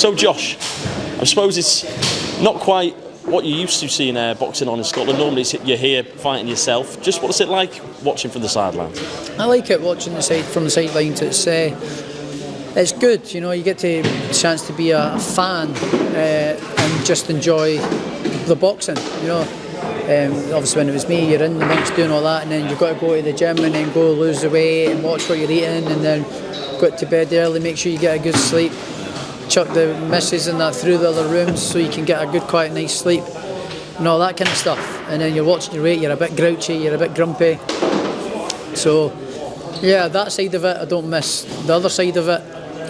So Josh, I suppose it's not quite what you used to seeing boxing on in Scotland. Normally you're here fighting yourself. Just what's it like watching from the sidelines? I like it watching from the sidelines. It's good, you know. You get the chance to be a fan and just enjoy the boxing, you know. Obviously when it was me, you're in the mix doing all that, and then you've got to go to the gym and then go lose the weight and watch what you're eating, and then go to bed early, make sure you get a good sleep, chuck the missus and that through the other rooms so you can get a good quiet night's sleep and all that kind of stuff. And then you're watching your weight, you're a bit grouchy, you're a bit grumpy. So yeah, that side of it I don't miss. The other side of it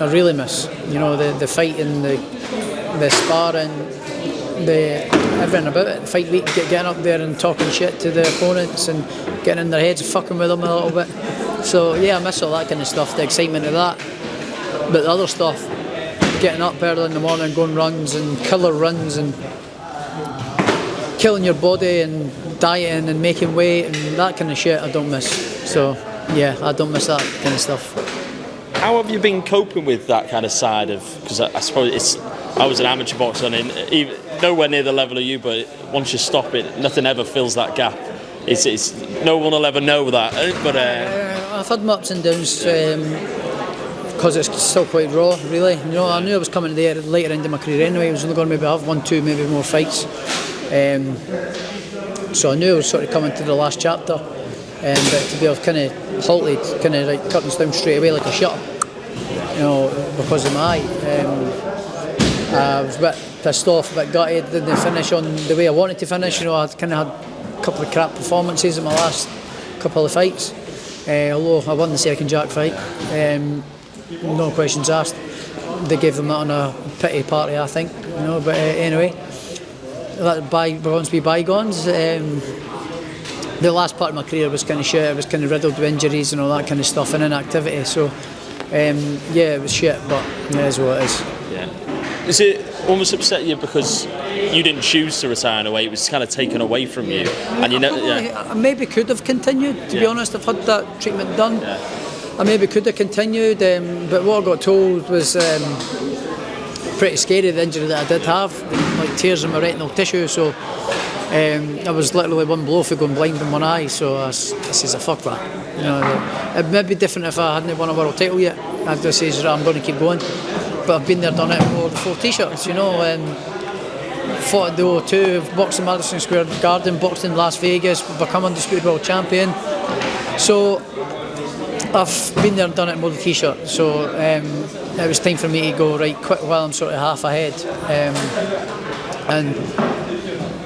I really miss. You know, the fighting, the sparring, everything about it. The fight week, getting up there and talking shit to the opponents and getting in their heads, fucking with them a little bit. So yeah, I miss all that kind of stuff, the excitement of that. But the other stuff, getting up early in the morning, going runs and killer runs and killing your body and dieting and making weight and that kind of shit, I don't miss. So yeah, I don't miss that kind of stuff. How have you been coping with that kind of side of, because I suppose I was an amateur boxer and even nowhere near the level of you, but once you stop it, nothing ever fills that gap. It's no one will ever know that. But I've had my ups and downs because it's still quite raw, really. You know, I knew I was coming to the later end of my career anyway. I was only going to maybe have 1, 2, maybe more fights. So I knew I was sort of coming to the last chapter. But to be kind of halted, kind of like cutting down straight away like a shutter, you know, because of my eye. I was a bit pissed off, a bit gutted, didn't finish on the way I wanted to finish. You know, I'd kind of had a couple of crap performances in my last couple of fights. Although I won the second Jack fight, no questions asked. They gave them that on a pity party, I think. You know, but anyway, let bygones be bygones. The last part of my career was kind of shit. I was kind of riddled with injuries and all that kind of stuff and inactivity. So, yeah, it was shit, but it is what it is. Yeah. Does it almost upset you because you didn't choose to retire in a way? It was kind of taken away from you, and you know. Yeah. I maybe could have continued. To be honest, I've had that treatment done. Yeah. I maybe could have continued, but what I got told was pretty scary. The injury that I did have, like tears in my retinal tissue. So. I was literally one blow for going blind in one eye, so I says, fuck that. You know, it may be different if I hadn't won a world title yet. I'd just say, I'm going to keep going. But I've been there, done it, wore the 4 t-shirts, you know, fought at the O2, boxed in Madison Square Garden, boxed in Las Vegas, become undisputed world champion. So I've been there and done it in more the t-shirt. So it was time for me to go, right, quit while I'm sort of half ahead. And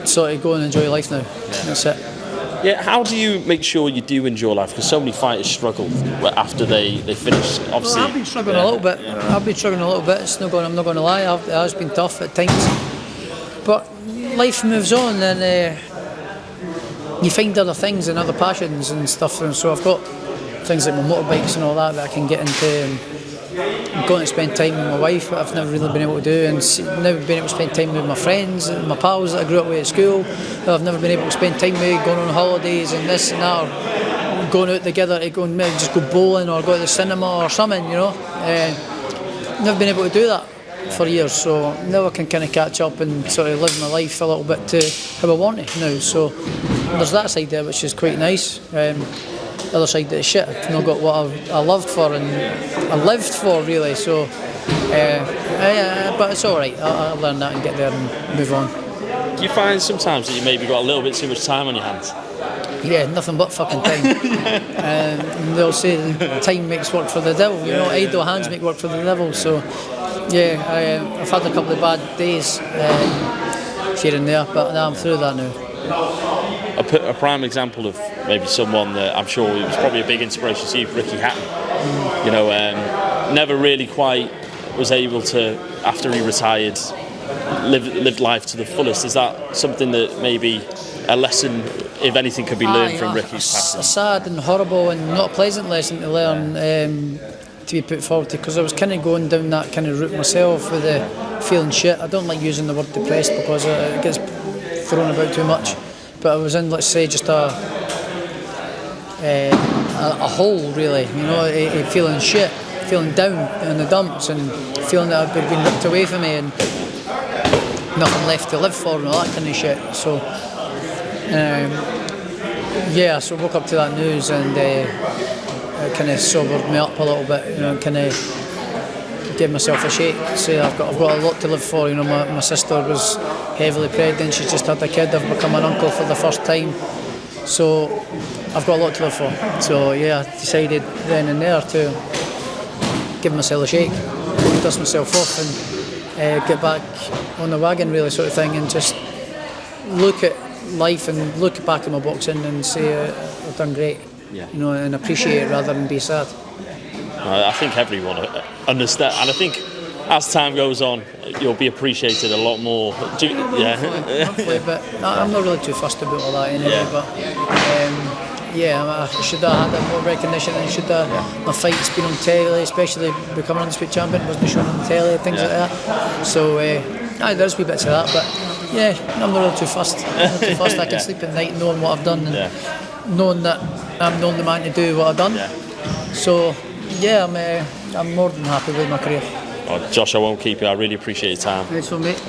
sort of go and enjoy life now. That's it. Yeah, how do you make sure you do enjoy life? Because so many fighters struggle after they finish. Obviously, well, I've been struggling a little bit. Yeah. I've been struggling a little bit. I'm not going to lie. It has been tough at times. But life moves on, and you find other things and other passions and stuff. And so I've got things like my motorbikes and all that I can get into. I'm going to spend time with my wife, but I've never really been able to do, and never been able to spend time with my friends and my pals that I grew up with at school. I've never been able to spend time with, going on holidays and this and that, or going out together to go and maybe just go bowling or go to the cinema or something, you know. Never been able to do that for years, so now I can kind of catch up and sort of live my life a little bit to how I want it now. So there's that side there, which is quite nice. The other side of the shit, I've not got what I loved for and I lived for, really. So, but it's all right. I'll learn that and get there and move on. Do you find sometimes that you maybe got a little bit too much time on your hands? Yeah, nothing but fucking time. They'll say time makes work for the devil. You know, idle hands make work for the devil. So, yeah, I've had a couple of bad days here and there, but now I'm through that now. A prime example of maybe someone that I'm sure was probably a big inspiration to you, Ricky Hatton. You know, never really quite was able to, after he retired, live life to the fullest. Is that something that maybe a lesson, if anything, could be learned from Ricky's passing? A sad and horrible and not a pleasant lesson to learn, to be put forward to, because I was kind of going down that kind of route myself with the feeling shit. I don't like using the word depressed because it gets thrown about too much. But I was in, let's say, just a hole, really, you know, feeling shit. feeling down in the dumps and feeling that I'd been ripped away from me and nothing left to live for and all that kind of shit. So so I woke up to that news and it kind of sobered me up a little bit, you know, kind of gave myself a shake, say I've got a lot to live for. You know, my sister was heavily pregnant, she's just had a kid, I've become an uncle for the first time, so I've got a lot to live for. So yeah, I decided then and there to give myself a shake, dust myself off and get back on the wagon really, sort of thing, and just look at life and look back at my boxing and say I've done great, you know, and appreciate it rather than be sad. I think everyone understands, and I think as time goes on, you'll be appreciated a lot more. Hopefully, but I'm not really too fussed about all that anyway. Yeah. But I should have had more recognition, and should have my fights been on telly, especially becoming undisputed champion wasn't shown on telly, things like that. So there's wee bits of that, but I'm not really too fussed. I can sleep at night knowing what I've done and knowing that I'm the only man to do what I've done. So I'm more than happy with my career. Josh, I won't keep you. I really appreciate your time. Nice one, mate.